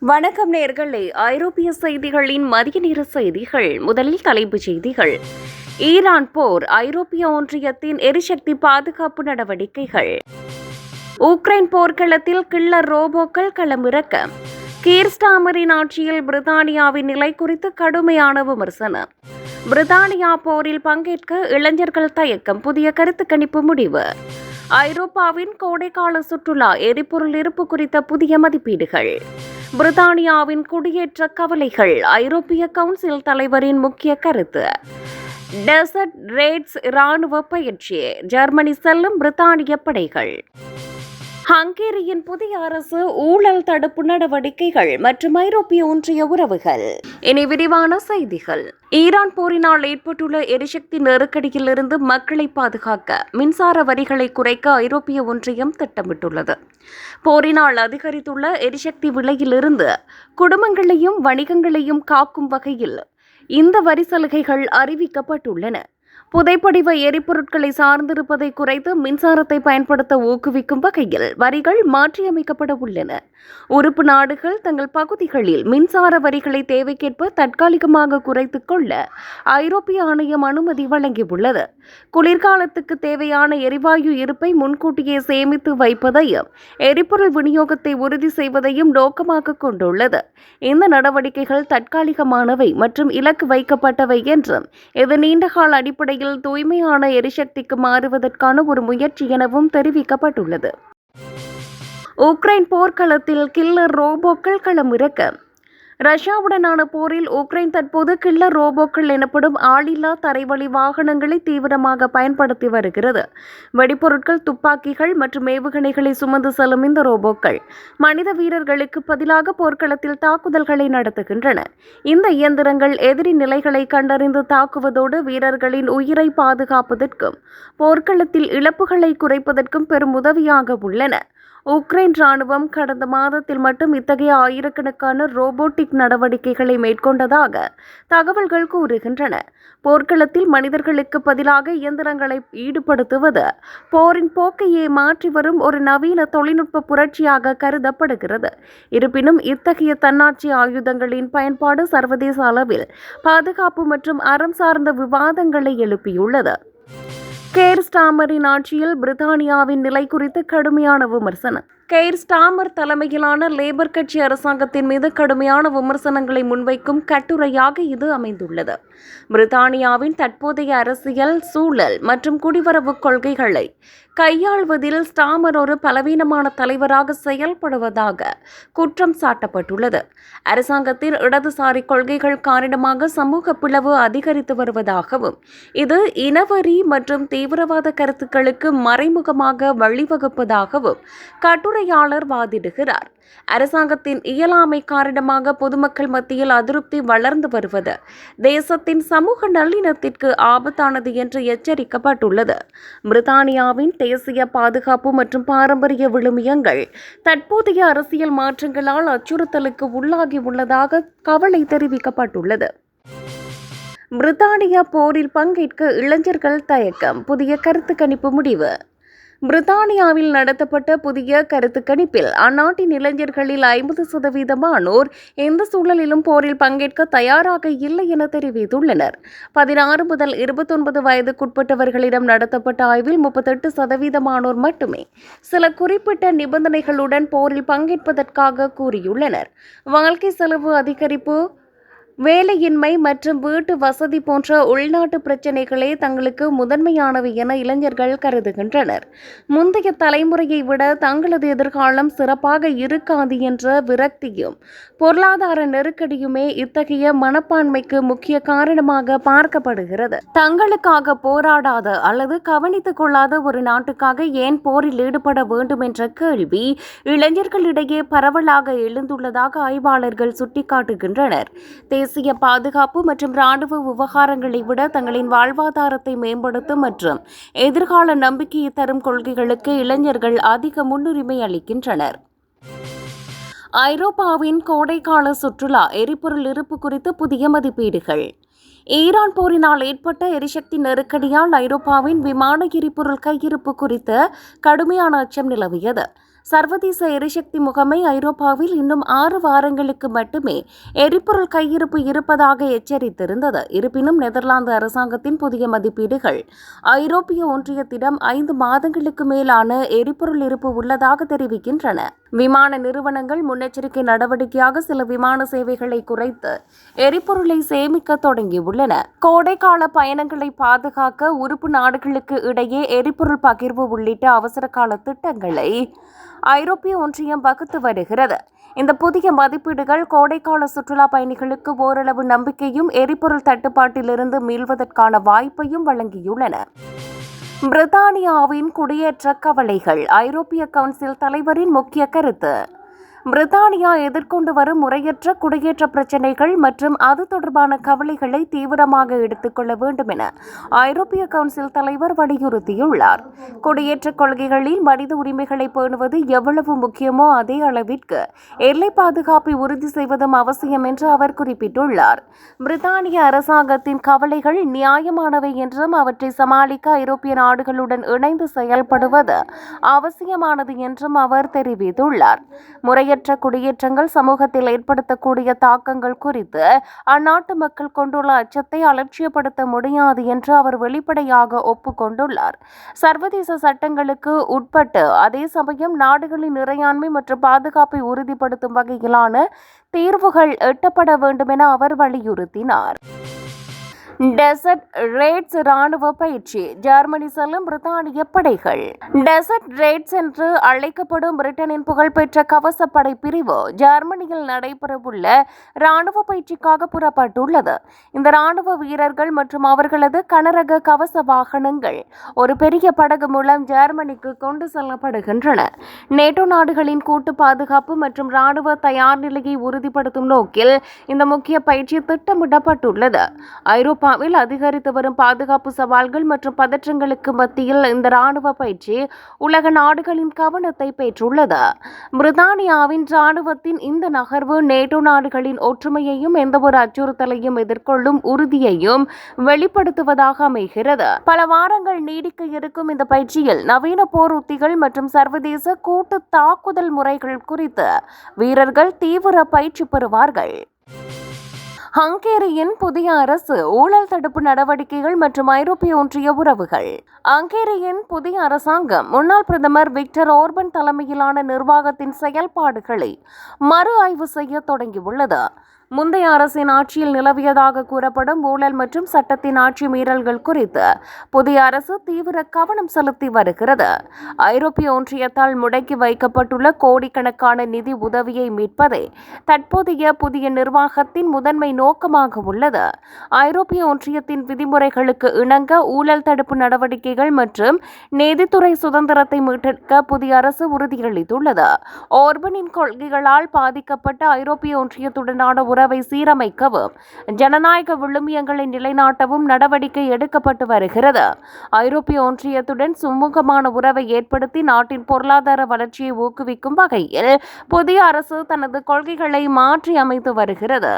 வணக்கம் நேயர்களே, ஐரோப்பிய செய்திகளின் மதிய நேர செய்திகள். முதலில் தலைப்புச் செய்திகள். ஈரான் போர், ஐரோப்பிய ஒன்றியத்தின் எரிசக்தி பாதுகாப்பு நடவடிக்கைகள். உக்ரைன் போர்க்களத்தில் கில்லர் ரோபோக்கள் களமிறக்கம். கீர் ஸ்டாமரின் ஆட்சியில் பிரித்தானியாவின் நிலை குறித்து கடுமையான விமர்சனம். பிரித்தானியா போரில் பங்கேற்க இளைஞர்கள் தயக்கம், புதிய கருத்து கணிப்பு முடிவு. ஐரோப்பாவின் கோடைக்கால சுற்றுலா, எரிபொருள் இருப்பு குறித்த புதிய மதிப்பீடுகள். பிரித்தானியாவின் குடியேற்ற கவலைகள், ஐரோப்பிய கவுன்சில் தலைவரின் முக்கிய கருத்து. டெசர்ட் ரேட்ஸ் இராணுவ பயிற்சி, ஜெர்மனி செல்லும் பிரித்தானிய படைகள். ஹங்கேரியின் புதிய அரசு, ஊழல் தடுப்பு நடவடிக்கைகள் மற்றும் ஐரோப்பிய ஒன்றிய உறவுகள். இனி விரிவான செய்திகள். ஈரான் போரினால் ஏற்பட்டுள்ள எரிசக்தி நெருக்கடியிலிருந்து மக்களை பாதுகாக்க மின்சார வரிகளை குறைக்க ஐரோப்பிய ஒன்றியம் திட்டமிட்டுள்ளது. போரினால் அதிகரித்துள்ள எரிசக்தி விலையிலிருந்து குடும்பங்களையும் வணிகங்களையும் காக்கும் வகையில் இந்த வரி சலுகைகள் அறிவிக்கப்பட்டுள்ளன. புதைப்படிவ எரிபொருட்களை சார்ந்திருப்பதை குறைத்து மின்சாரத்தை பயன்படுத்த ஊக்குவிக்கும் வகையில் வரிகள் மாற்றியமைக்கப்பட உள்ளன. உறுப்பு நாடுகள் தங்கள் பகுதிகளில் மின்சார வரிகளை தேவைக்கேற்ப தற்காலிகமாக குறைத்துக் கொள்ள ஐரோப்பிய ஆணையம் அனுமதி வழங்கியுள்ளது. குளிர்காலத்துக்கு தேவையான எரிவாயு இருப்பை முன்கூட்டியே சேமித்து வைப்பதையும் எரிபொருள் விநியோகத்தை உறுதி செய்வதையும் நோக்கமாக கொண்டுள்ளது. இந்த நடவடிக்கைகள் தற்காலிகமானவை மற்றும் இலக்கு வைக்கப்பட்டவை என்றும் இது நீண்டகால அடிப்படையில் தூய்மையான எரிசக்திக்கு மாறுவதற்கான ஒரு முயற்சி எனவும் தெரிவிக்கப்பட்டுள்ளது. உக்ரைன் போர்க்களத்தில் கில்லர் ரோபோக்கள் களமிறக்கம். ரஷ்யாவுடனான போரில் உக்ரைன் தற்போது கில்லர் ரோபோக்கள் எனப்படும் ஆளில்லா தரைவழி வாகனங்களை தீவிரமாக பயன்படுத்தி வருகிறது. வெடிப்பொருட்கள், துப்பாக்கிகள் மற்றும் ஏவுகணைகளை சுமந்து செல்லும் இந்த ரோபோக்கள் மனித வீரர்களுக்கு பதிலாக போர்க்களத்தில் தாக்குதல்களை நடத்துகின்றன. இந்த இயந்திரங்கள் எதிரி நிலைகளை கண்டறிந்து தாக்குவதோடு வீரர்களின் உயிரை பாதுகாப்பதற்கும் போர்க்களத்தில் இழப்புகளை குறைப்பதற்கும் பெரும் உதவியாக உள்ளன. உக்ரைன் ராணுவம் கடந்த மாதத்தில் மட்டும் இத்தகைய ஆயிரக்கணக்கான ரோபோட்டிக் நடவடிக்கைகளை மேற்கொண்டதாக தகவல்கள் கூறுகின்றன. போர்க்களத்தில் மனிதர்களுக்கு பதிலாக இயந்திரங்களை ஈடுபடுத்துவது போரின் போக்கையே மாற்றி வரும் ஒரு நவீன தொழில்நுட்ப புரட்சியாக கருதப்படுகிறது. இருப்பினும் இத்தகைய தன்னாட்சி ஆயுதங்களின் பயன்பாடு சர்வதேச அளவில் பாதுகாப்பு மற்றும் அறம் சார்ந்த விவாதங்களை எழுப்பியுள்ளது. கீர் ஸ்டாமரின் ஆட்சியில் பிரித்தானியாவின் நிலை குறித்து கடுமையான விமர்சனம். கீர் ஸ்டாமர் தலைமையிலான லேபர் கட்சி அரசாங்கத்தின் மீது கடுமையான விமர்சனங்களை முன்வைக்கும் கட்டுரையாக இது அமைந்துள்ளது. பிரித்தானியாவின் தற்போதைய அரசியல் சூழல் மற்றும் குடிவரவு கொள்கைகளை கையாள்வதில் ஸ்டாமர் ஒரு பலவீனமான தலைவராக செயல்படுவதாக குற்றம் சாட்டப்பட்டுள்ளது. அரசாங்கத்தின் இடதுசாரி கொள்கைகள் காரணமாக சமூக பிளவு அதிகரித்து வருவதாகவும் இது இனவரி மற்றும் தீவிரவாத கருத்துக்களுக்கு மறைமுகமாக வழிவகுப்பதாகவும் கட்டுரையாளர் வாதிடுகிறார். அரசாங்கத்தின் இயலாமை காரணமாக பொதுமக்கள் மத்தியில் அதிருப்தி வளர்ந்து வருவது தேசத்தின் சமூக நல்லிணத்திற்கு ஆபத்தானது என்று எச்சரிக்கப்பட்டுள்ளது. பிரித்தானியாவின் தேசிய பாதுகாப்பு மற்றும் பாரம்பரிய விழுமியங்கள் தற்போதைய அரசியல் மாற்றங்களால் அச்சுறுத்தலுக்கு உள்ளாகி உள்ளதாக கவலை தெரிவிக்கப்பட்டுள்ளது. பிரித்தானியா போரில் பங்கேற்க இளைஞர்கள் தயக்கம், புதிய கருத்து கணிப்பு முடிவு. பிரித்தானியாவில் நடத்தப்பட்ட புதிய கருத்து கணிப்பில் அந்நாட்டின் இளைஞர்களில் 50% எந்த சூழலிலும் போரில் பங்கேற்க தயாராக இல்லை என தெரிவித்துள்ளனர். 16 முதல் 29 வயதுக்குட்பட்டவர்களிடம் நடத்தப்பட்ட ஆய்வில் 38% மட்டுமே சில குறிப்பிட்ட நிபந்தனைகளுடன் போரில் பங்கேற்பதற்காக கூறியுள்ளனர். வாழ்க்கை செலவு அதிகரிப்பு, வேலையின்மை மற்றும் வீட்டு வசதி போன்ற உள்நாட்டு பிரச்சினைகளே தங்களுக்கு முதன்மையானவை என இளைஞர்கள் கருதுகின்றனர். முந்தைய தலைமுறையை விட தங்களது எதிர்காலம் சிறப்பாக இருக்காது என்ற விரக்தியும் பொருளாதார நெருக்கடியுமே இத்தகைய மனப்பான்மைக்கு முக்கிய காரணமாக பார்க்கப்படுகிறது. தங்களுக்காக போராடாத அல்லது கவனித்துக் கொள்ளாத ஒரு நாட்டுக்காக ஏன் போரில் ஈடுபட வேண்டும் என்ற கேள்வி இளைஞர்களிடையே பரவலாக எழுந்துள்ளதாக ஆய்வாளர்கள் சுட்டிக்காட்டுகின்றனர். தேசிய பாதுகாப்பு மற்றும் இராணுவ விவகாரங்களை விட தங்களின் வாழ்வாதாரத்தை மேம்படுத்தும் மற்றும் எதிர்கால நம்பிக்கையை தரும் கொள்கைகளுக்கு இளைஞர்கள் அதிக முன்னுரிமை அளிக்கின்றனர். ஐரோப்பாவின் கோடைக்கால சுற்றுலா, எரிபொருள் இருப்பு குறித்து புதிய மதிப்பீடுகள். ஈரான் போரினால் ஏற்பட்ட எரிசக்தி நெருக்கடியால் ஐரோப்பாவின் விமான எரிபொருள் கையிருப்பு குறித்து கடுமையான அச்சம் நிலவியது. சர்வதேச எரிசக்தி முகமை ஐரோப்பாவில் இன்னும் 6 வாரங்களுக்கு மட்டுமே எரிபொருள் கையிருப்பு இருப்பதாக எச்சரித்திருந்தது. இருப்பினும் நெதர்லாந்து அரசாங்கத்தின் புதிய மதிப்பீடுகள் ஐரோப்பிய ஒன்றியத்திடம் 5 மாதங்களுக்கு மேலான எரிபொருள் இருப்பு உள்ளதாக தெரிவிக்கின்றன. விமான நிறுவனங்கள் முன்னெச்சரிக்கை நடவடிக்கையாக சில விமான சேவைகளை குறைத்து எரிபொருளை சேமிக்க தொடங்கியுள்ளன. கோடைக்கால பயணங்களை பாதுகாக்க உறுப்பு நாடுகளுக்கு இடையே எரிபொருள் பகிர்வு உள்ளிட்ட அவசரகால திட்டங்களை ஐரோப்பிய ஒன்றியம் வகுத்து வருகிறது. இந்த புதிய மதிப்பீடுகள் கோடைக்கால சுற்றுலா பயணிகளுக்கு ஓரளவு நம்பிக்கையும் எரிபொருள் தட்டுப்பாட்டிலிருந்து மீள்வதற்கான வாய்ப்பையும் வழங்கியுள்ளன. பிரித்தானியாவின் குடியேற்ற கவலைகள். ஐரோப்பிய கவுன்சில் தலைவரின் முக்கிய கருத்து. பிரித்தானியா எதிர்கொண்டு வரும் முறையற்ற குடியேற்ற பிரச்சினைகள் மற்றும் அது தொடர்பான கவலைகளை தீவிரமாக எடுத்துக்கொள்ள வேண்டும் என ஐரோப்பிய கவுன்சில் தலைவர் வலியுறுத்தியுள்ளார். குடியேற்ற கொள்கைகளில் மனித உரிமைகளை பேணுவது எவ்வளவு முக்கியமோ அதே அளவிற்கு எல்லை பாதுகாப்பை உறுதி செய்வதும் அவசியம் என்று அவர் குறிப்பிட்டுள்ளார். பிரித்தானிய அரசாங்கத்தின் கவலைகள் நியாயமானவை என்றும் அவற்றை சமாளிக்க ஐரோப்பிய நாடுகளுடன் இணைந்து செயல்படுவது அவசியமானது என்றும் அவர் தெரிவித்துள்ளார். முறையற்ற குடியேற்றங்கள் சமூகத்தில் ஏற்படுத்தக்கூடிய தாக்கங்கள் குறித்து அந்நாட்டு மக்கள் கொண்டுள்ள அச்சத்தை அலட்சியப்படுத்த முடியாது என்று அவர் வெளிப்படையாக ஒப்புக்கொண்டுள்ளார். சர்வதேச சட்டங்களுக்கு உட்பட்டு அதே சமயம் நாடுகளின் இறையாண்மை மற்றும் பாதுகாப்பை உறுதிப்படுத்தும் வகையிலான தீர்வுகள் எட்டப்பட வேண்டும் என அவர் வலியுறுத்தினார். டெசர்ட் ரேட்ஸ் ராணுவ பயிற்சி. ஜெர்மனி செல்லும் பிரித்தானிய படைகள். டெசர்ட் ரேட்ஸ் என்று அழைக்கப்படும் பிரிட்டனின் புகழ்பெற்ற கவசப்படை பிரிவு ஜெர்மனியில் நடைபெறவுள்ள ராணுவ பயிற்சிக்காக புறப்பட்டுள்ளது. இந்த ராணுவ வீரர்கள் மற்றும் அவர்களது கனரக கவச வாகனங்கள் ஒரு பெரிய படகு மூலம் ஜெர்மனிக்கு கொண்டு செல்லப்படுகின்றன. நேட்டோ நாடுகளின் கூட்டு பாதுகாப்பு மற்றும் ராணுவ தயார் நிலையை உறுதிப்படுத்தும் நோக்கில் இந்த முக்கிய பயிற்சி திட்டமிடப்பட்டுள்ளது. ஐரோப்பாவில் அதிகரித்து வரும் பாதுகாப்பு சவால்கள் மற்றும் பதற்றங்களுக்கு மத்தியில் இந்த ராணுவ பயிற்சி உலக நாடுகளின் கவனத்தை பெற்றுள்ளது. பிரித்தானியாவின் ராணுவத்தின் இந்த நகர்வு நேட்டோ நாடுகளின் ஒற்றுமையையும் எந்தவொரு அச்சுறுத்தலையும் எதிர்கொள்ளும் உறுதியையும் வெளிப்படுத்துவதாக அமைகிறது. பல வாரங்கள் நீடிக்க இருக்கும் இந்த பயிற்சியில் நவீன போர் உத்திகள் மற்றும் சர்வதேச கூட்டு தாக்குதல் முறைகள் குறித்து வீரர்கள் தீவிர பயிற்சி பெறுவார்கள். ஹங்கேரியின் புதிய அரசு ஊழல் தடுப்பு நடவடிக்கைகள் மற்றும் ஐரோப்பிய ஒன்றிய உறவுகள். ஹங்கேரியின் புதிய அரசாங்கம் முன்னாள் பிரதமர் விக்டர் ஓர்பன் தலைமையிலான நிர்வாகத்தின் செயல்பாடுகளை மறு ஆய்வு செய்ய தொடங்கியுள்ளது. முந்தைய அரசின் ஆட்சியில் நிலவியதாக கூறப்படும் ஊழல் மற்றும் சட்டத்தின் ஆட்சி மீறல்கள் குறித்து புதிய அரசு தீவிர கவனம் செலுத்தி வருகிறது. ஐரோப்பிய ஒன்றியத்தால் முடக்கி வைக்கப்பட்டுள்ள கோடிக்கணக்கான நிதி உதவியை மீட்பதே தற்போதைய புதிய நிர்வாகத்தின் முதன்மை நோக்கமாக உள்ளது. ஐரோப்பிய ஒன்றியத்தின் விதிமுறைகளுக்கு இணங்க ஊழல் தடுப்பு நடவடிக்கைகள் மற்றும் நீதித்துறை சுதந்திரத்தை மீட்டெடுக்க புதிய அரசு உறுதியளித்துள்ளது. ஓர்பனின் கொள்கைகளால் பாதிக்கப்பட்ட ஐரோப்பிய ஒன்றியத்துடனான உறவை சீரமைக்கவும் ஜனநாயக விழுமியங்களை நிலைநாட்டவும் நடவடிக்கை எடுக்கப்பட்டு வருகிறது. ஐரோப்பிய ஒன்றியத்துடன் சுமூகமான உறவை ஏற்படுத்தி நாட்டின் பொருளாதார வளர்ச்சியை ஊக்குவிக்கும் வகையில் புதிய அரசு தனது கொள்கைகளை மாற்றி அமைத்து வருகிறது.